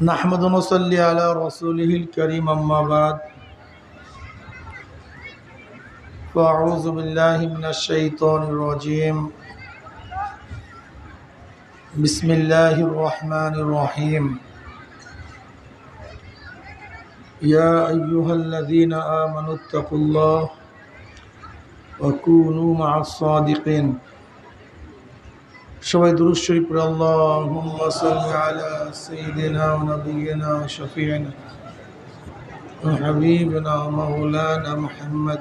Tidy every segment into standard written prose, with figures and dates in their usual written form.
نحمد ونصلي على رسوله الكريم أما بعد فأعوذ بالله من الشيطان الرجيم بسم الله الرحمن الرحيم يا أيها الذين آمنوا اتقوا الله وكونوا مع الصادقين সবাই দুরূদ শরীফ পড়ে আল্লাহুম্মা সাল্লি আলা সাইয়্যিদিনা ওয়া নাবিয়িনা ওয়া শাফিঈনা ওয়া হাবিবিনা ওয়া মাওলানা মুহাম্মদ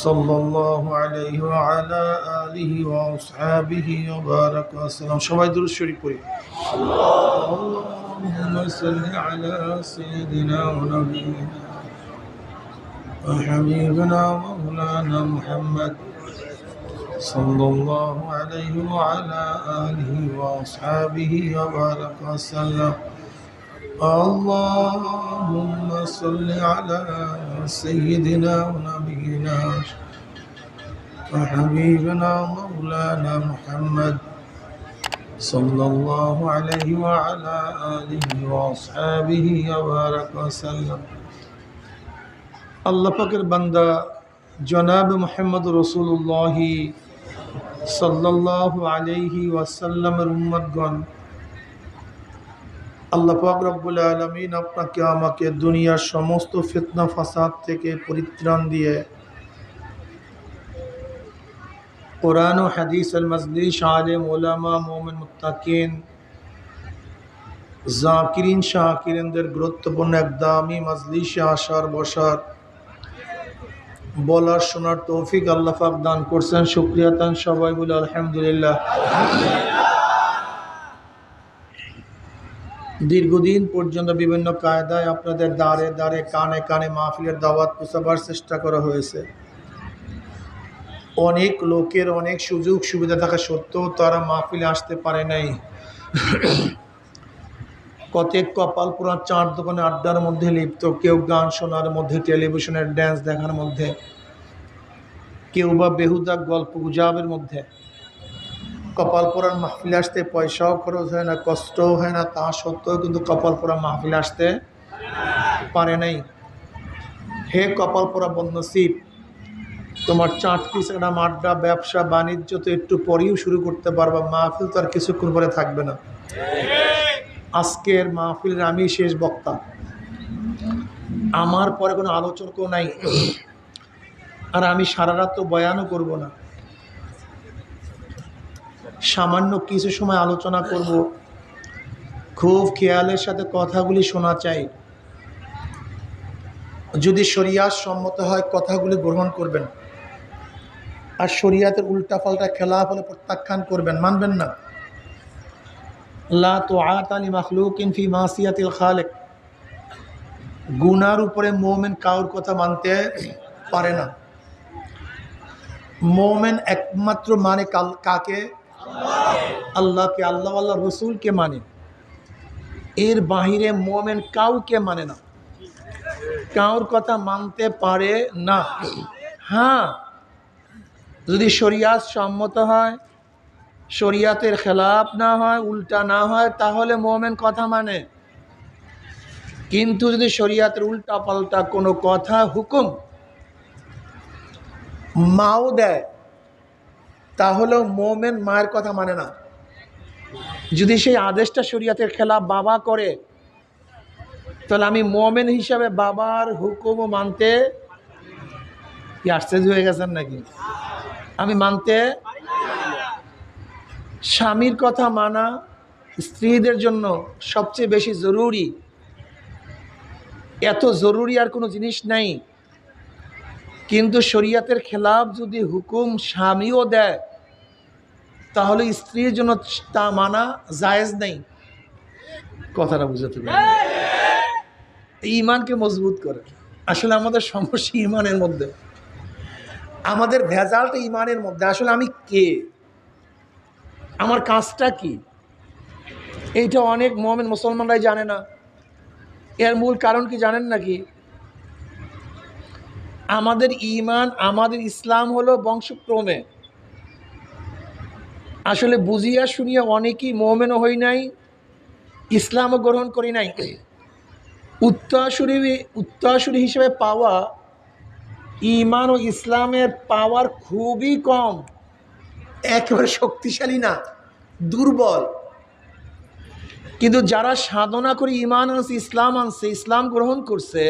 সাল্লাল্লাহু আলাইহি ওয়া আলা আলিহি ওয়া আসহাবিহি ওয়া বারাকা ওয়া সাল্লাম। সবাই দুরূদ শরীফ পড়ি আল্লাহুম্মা সাল্লি আলা সাইয়্যিদিনা ওয়া নাবিয়িনা ওয়া হাবিবিনা ওয়া মাওলানা মুহাম্মদ সাল্লাল্লাহু আলাইহি ওয়া আলা আলিহি ওয়া আসহাবিহি ওয়া বারাকা ওয়া সাল্লাম। আল্লাহুম্মা সাল্লি আলা সাইয়্যিদিনা ওয়া নাবিয়িনা ওয়া হাবিবিনা মাওলানা মুহাম্মদ সাল্লাল্লাহু আলাইহি ওয়া আলা আলিহি ওয়া আসহাবিহি ওয়া বারাকা ওয়া সাল্লাম। আল্লাহ পাকের বান্দা জনাব মুহাম্মদ রাসূলুল্লাহ সাল্লাল্লাহু আলাইহি ওয়াসাল্লামের উম্মতগণ, আল্লাহ পাক রব্বুল আলামিন আপনাকে আমাকে দুনিয়ার সমস্ত ফিতনা ফাসাদ থেকে পরিত্রাণ দিয়ে কোরআন ও হাদিসের মজলিস, আলেম ওলামা, মুমিন মুত্তাকিন, জাকিরিন শাকিরিনদের গুরুত্বপূর্ণ এক দামি মজলিসে আসার বসার বলার শোনার তৌফিক আল্লাহ পাক দান করছেন। শুকরিয়া তান সবাই বলে আলহামদুলিল্লাহ। দীর্ঘদিন পর্যন্ত বিভিন্ন কায়দায় আপনাদের দ্বারে দ্বারে কানে কানে মাহফিলের দাওয়াত পৌঁছাবার চেষ্টা করা হয়েছে। অনেক লোকের অনেক সুযোগ সুবিধা থাকা সত্ত্বেও তারা মাহফিলে আসতে পারে নাই। কতক কপাল পুরা চার দোকানে আড্ডার মধ্যে লিপ্ত, কেউ গান শোনার মধ্যে, টেলিভিশনের ড্যান্স দেখার মধ্যে, কেউ বা বেহুদা গল্প গুজবের মধ্যে। কপাল পোড়ার মাহফিলে আসতে পয়সাও খরচ হয় না, কষ্টও হয় না, তা সত্ত্বেও কিন্তু কপাল পোড়া মাহফিলে আসতে পারে নাই। হে কপাল পোড়া বদনসিব, তোমার চাট পিছানা আড্ডা ব্যবসা বাণিজ্য তো একটু পরেও শুরু করতে পারবা, মাহফিল তো আর কিছুক্ষণ পরে থাকবে না। আজকের মাহফিলের আমি শেষ বক্তা, আমার পরে কোনো আলোচকও নাই, আর আমি সারা রাত তো বয়ানও করব না, সামান্য কিছু সময় আলোচনা করব। খুব খেয়ালের সাথে কথাগুলি শোনা চাই। যদি শরিয়াত সম্মত হয় কথাগুলি গ্রহণ করবেন, আর শরিয়াতের উল্টাপাল্টা খেলাফ হলে প্রত্যাখ্যান করবেন, মানবেন না। লা তুআতা লিমাখলুকিন ফি মাসিয়াতিল খালিক, গুনার উপরে মুমিন কাউর কথা মানতে পারে না। মুমিন একমাত্র মানে কাকে? আল্লাহকে, আল্লাহ আল্লাহ রসুলকে মানে। এর বাহিরে মুমিন কাউকে মানে না, কাউর কথা মানতে পারে না। হ্যাঁ, যদি শরিয়াত সম্মত হয়, শরিয়াতের খেলাফ না হয়, উল্টা না হয়, তাহলে মুমিন কথা মানে। কিন্তু যদি শরিয়াতের উল্টা পাল্টা কোনো কথা হুকুম মাও দেয়, তাহলেও মুমিন মায়ের কথা মানে না। যদি সেই আদেশটা শরিয়াতের খেলাফ বাবা করে, তাহলে আমি মুমিন হিসাবে বাবার হুকুমও মানতে, কি আশ্চর্য হয়ে গেছেন নাকি? আমি মানতে। স্বামীর কথা মানা স্ত্রীদের জন্য সবচেয়ে বেশি জরুরি। এত জরুরি আর কোনো জিনিস নাই। কিন্তু শরিয়াতের খেলাফ যদি হুকুম স্বামীও দেয়, তাহলে স্ত্রীর জন্য তা মানা জায়েজ নেই। কথাটা বুঝতে পারেন? ঈমানকে মজবুত করে। আসলে আমাদের সমস্যা ঈমানের মধ্যে, আমাদের ভেজালটা ঈমানের মধ্যে। আসলে আমি কে, আমার কাজটা কি, এইটা অনেক মুমিন মুসলমানরাই জানে না। এর মূল কারণ কি জানেন নাকি? আমাদের ঈমান, আমাদের ইসলাম হলো বংশক্রমে। আসলে বুঝিয়া শুনিয়া অনেকেই মুমিনও হই নাই, ইসলামও গ্রহণ করি নাই। উত্তরসূরি হিসেবে পাওয়া ঈমান ও ইসলামের পাওয়ার খুবই কম, একেবারে শক্তিশালী না, দুর্বল। কিন্তু যারা সাধনা করে ঈমান আনছে, ইসলাম আনছে, ইসলাম গ্রহণ করছে,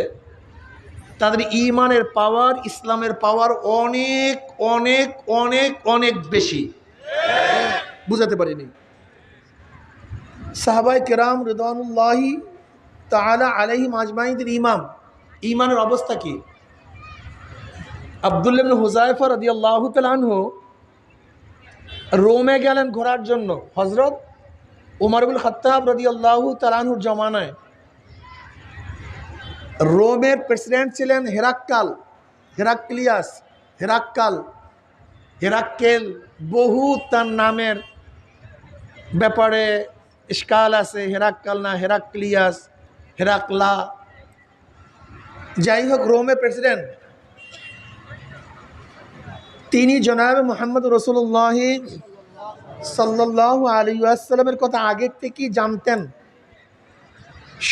তাদের ঈমানের পাওয়ার, ইসলামের পাওয়ার অনেক অনেক অনেক অনেক বেশি। বুঝাতে পারিনি। সাহাবায়ে কেরাম রিদওয়ানুল্লাহি তাআলা আলাইহিম আজমাইনদের ঈমানের অবস্থা কি? আব্দুল্লাহ ইবনে হুযায়ফা রাদিয়াল্লাহু তাআলা আনহু রোমে গেলেন ঘোরার জন্য। হযরত ওমর ইবনে খাত্তাব রাদিয়াল্লাহু তাআলা আনহুর জামানায় রোমের প্রেসিডেন্ট ছিলেন হেরাক্কেল। বহু তার নামের ব্যাপারে ইশকাল আছে, হেরাক্কাল না হেরাক্লিয়াস, হেরাক্লা, যাই হোক রোমের প্রেসিডেন্ট। তিনি জনাবে মুহাম্মদ রাসূলুল্লাহ সাল্লাল্লাহু আলাইহি ওয়াসাল্লামের কথা আগের থেকেই জানতেন।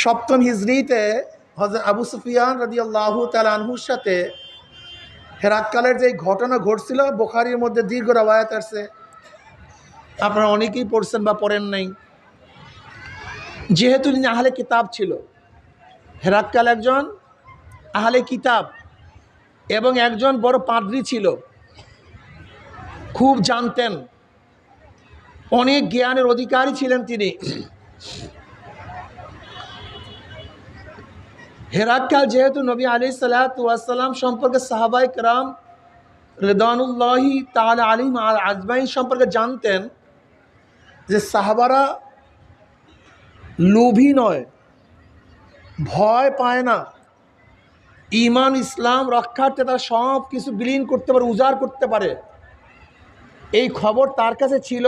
সপ্তম হিজরিতে হযরত আবু সুফিয়ান রাদিয়াল্লাহু তাআলা আনহুর সাথে হেরাক্কালের যে ঘটনা ঘটছিল, বুখারীর মধ্যে দীর্ঘ রওয়ায়াত আছে, আপনারা অনেকেই পড়ছেন বা পড়েন নাই। যেহেতু তিনি আহলে কিতাব ছিল, হেরাক্কাল একজন আহলে কিতাব এবং একজন বড় পাদ্রী ছিল, খুব জানতেন, অনেক জ্ঞানের অধিকারী ছিলেন তিনি। হেরাক্কাল যেহেতু নবী আলাইহিস সালাতু ওয়াস সালাম সম্পর্কে সাহাবায়ে কেরাম রিদওয়ানুল্লাহি তাআলা আলাইহিম আজমাইন সম্পর্কে জানতেন যে সাহাবারা লোভী নয়, ভয় পায় না, ঈমান ইসলাম রক্ষার্থে তারা সব কিছু বিলীন করতে পারে, উজাড় করতে পারে, এই খবর তার কাছে ছিল,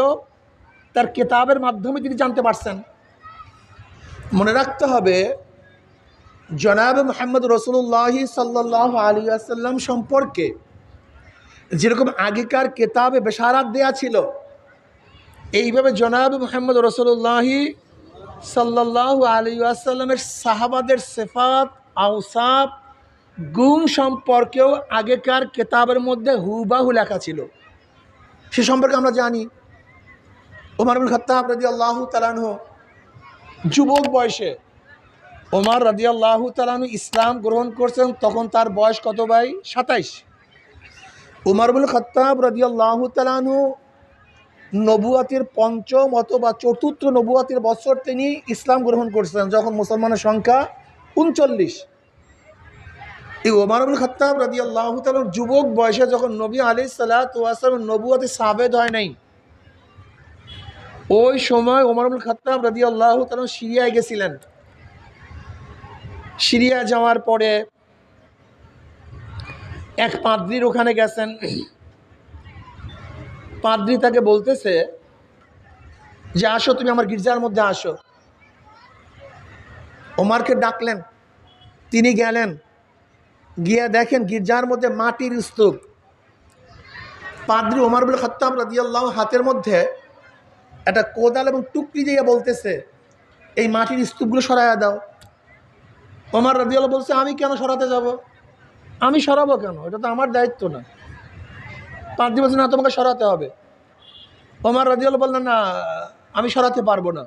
তার কিতাবের মাধ্যমে তিনি জানতে পারছেন। মনে রাখতে হবে, জনাবে মুহাম্মদ রাসূলুল্লাহ সাল্লাল্লাহু আলাইহি ওয়াসাল্লাম সম্পর্কে যেরকম আগেকার কিতাবে বেশারাত দেয়া ছিল, এইভাবে জনাবে মুহাম্মদ রাসূলুল্লাহ সাল্লাল্লাহু আলাইহি ওয়াসাল্লামের সাহাবাদের সিফাত, আওসাফ, গুণ সম্পর্কেও আগেকার কিতাবের মধ্যে হুবহু লেখা ছিল। সে সম্পর্কে আমরা জানি। ওমর ইবনে খাত্তাব রাদিয়াল্লাহু তাআলা আনহু যুবক বয়সে, ওমর রাদিয়াল্লাহু তাআলা আনহু ইসলাম গ্রহণ করছেন, তখন তার বয়স কত ভাই? 27। ওমর ইবনে খাত্তাব রাদিয়াল্লাহু তাআলা আনহু নবুয়াতের পঞ্চম অথবা চতুর্থ নবুয়াতের বছর তিনি ইসলাম গ্রহণ করছেন, যখন মুসলমানের সংখ্যা 39। এই ওমর ইবনে খাত্তাব রাদিয়াল্লাহু তাআলা যুবক বয়সে যখন নবী আলাইহিস সালাতু ওয়াস সালাম নবুয়াতে সাবেত হয় নাই, ওই সময় ওমর ইবনে খাত্তাব রাদিয়াল্লাহু তাআলা সিরিয়ায় গেছিলেন। সিরিয়া যাওয়ার পরে এক পাদ্রীর ওখানে গেছেন। পাদ্রী তাকে বলতেছে যে আসো, তুমি আমার গির্জার মধ্যে আসো। ওমরকে ডাকলেন, তিনি গেলেন, গিয়ে দেখেন গির্জার মধ্যে মাটির স্তূপ। পাদ্রী ওমর ইবনে খাত্তাব রাদিয়াল্লাহু হাতের মধ্যে একটা কোদাল এবং টুকরি দিয়ে বলতেছে, এই মাটির স্তূপগুলো সরাইয়া দাও। ওমর রাদিয়াল্লাহু বলছে, আমি কেন সরাতে যাব? আমি সরাবো কেন? এটা তো আমার দায়িত্ব না। পাদ্রী বলছে, না, তোমাকে সরাতে হবে। ওমর রাদিয়াল্লাহু বললেন, না, আমি সরাতে পারবো না।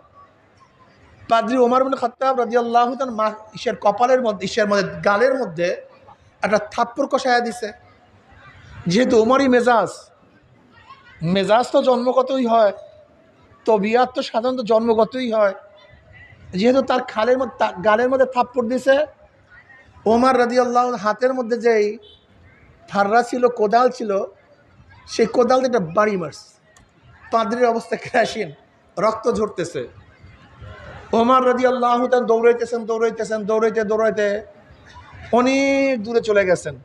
পাদ্রী ওমর ইবনে খাত্তাব রাদিয়াল্লাহু তাআলা কপালের মধ্যে, গালের মধ্যে একটা থাপ্পড় কষায়া দিছে। যেহেতু ওমরই মেজাজ তো জন্মগতই হয়, তবিয়াত তো সাধারণত জন্মগতই হয়। যেহেতু তার গালের মধ্যে থাপ্পড় দিছে, ওমর রাদিয়াল্লাহু হাতের মধ্যে যেই ফাররা ছিল, কোদাল ছিল, সেই কোদাল দিয়ে একটা বাড়ি মারছে। পাদ্রীর অবস্থা ক্রাশিন, রক্ত ঝরতেছে। ওমর রাদিয়াল্লাহু তাআলা দৌড়াইতে অনেক দূরে চলে গেছেন।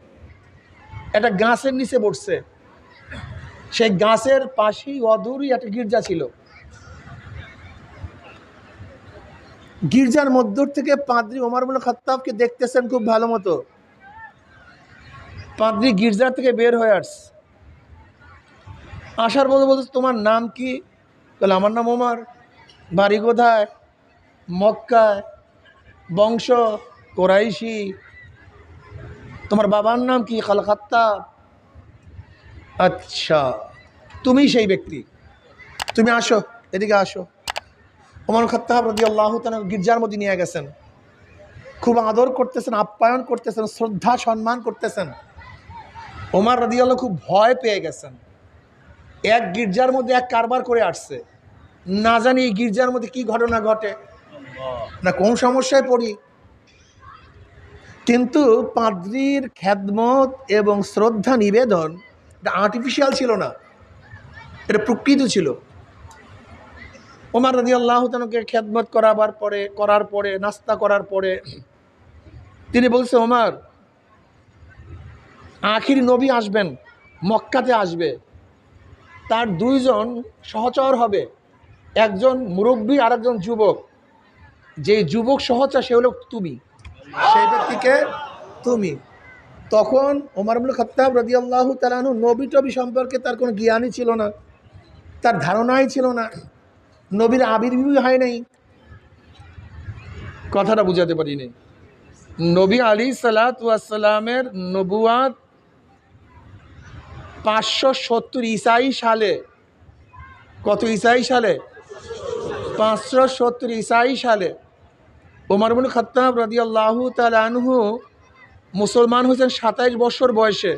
একটা গাছের নিচে বসছে। সেই গাছের পাশেই অদূরই একটা গির্জা ছিল। গির্জার মধ্য থেকে পাদ্রী ওমর ইবনে খাত্তাবকে দেখতেছেন খুব ভালো মতো। পাদ্রী গির্জার থেকে বের হয়ে আসছে। আসার বলতে তোমার নাম কি? বলে, আমার নাম ওমর। বাড়ি কোথায়? মক্কায়, বংশ কোরাইশি, তোমার বাবার নাম কি? খাত্তাব। আচ্ছা, তুমি সেই ব্যক্তি, তুমি আসো, এদিকে আসো। ওমর খাত্তাব রাদিয়াল্লাহু তাআলা গির্জার মধ্যে নিয়ে গেছেন, খুব আদর করতেছেন, আপ্যায়ন করতেছেন, শ্রদ্ধা সম্মান করতেছেন। ওমর রাদিয়াল্লাহু খুব ভয় পেয়ে গেছেন। এক গির্জার মধ্যে এক কারবার করে আসছে, না জানি এই গির্জার মধ্যে কি ঘটনা ঘটে, না কোন সমস্যায় পড়ি। কিন্তু পাদ্রীর খেদমত এবং শ্রদ্ধা নিবেদন এটা আর্টিফিশিয়াল ছিল না, এটা প্রকৃত ছিল। ওমর রাদিয়াল্লাহু তাআলাকে খেদমত করার পরে নাস্তা করার পরে তিনি বলছে, ওমর, আখির নবী আসবেন, মক্কাতে আসবে, তার দুইজন সহচর হবে, একজন মুরব্বী আর একজন যুবক। যে যুবক সহচর সে হলো তুমি, সেই ব্যক্তিকে তুমি। তখন ওমর ইবনে খাত্তাব রাদিয়াল্লাহু তাআলা আনহু নবী টবী সম্পর্কে তার কোনো জ্ঞানই ছিল না, তার ধারণাই ছিল না, নবীর আবির্ভাবই হয় নাই। কথাটা বুঝাতে পারিনি। নবী আলাইহিসসালাতু ওয়াসসালামের নবুয়াত 570 ঈসাই সালে, কত ঈসাই সালে? 570 ঈসাই সালে ওমর ইবনে খাত্তাব রাদিয়াল্লাহু তাআলা আনহু মুসলমান হয়েছেন 27 বছর বয়সে।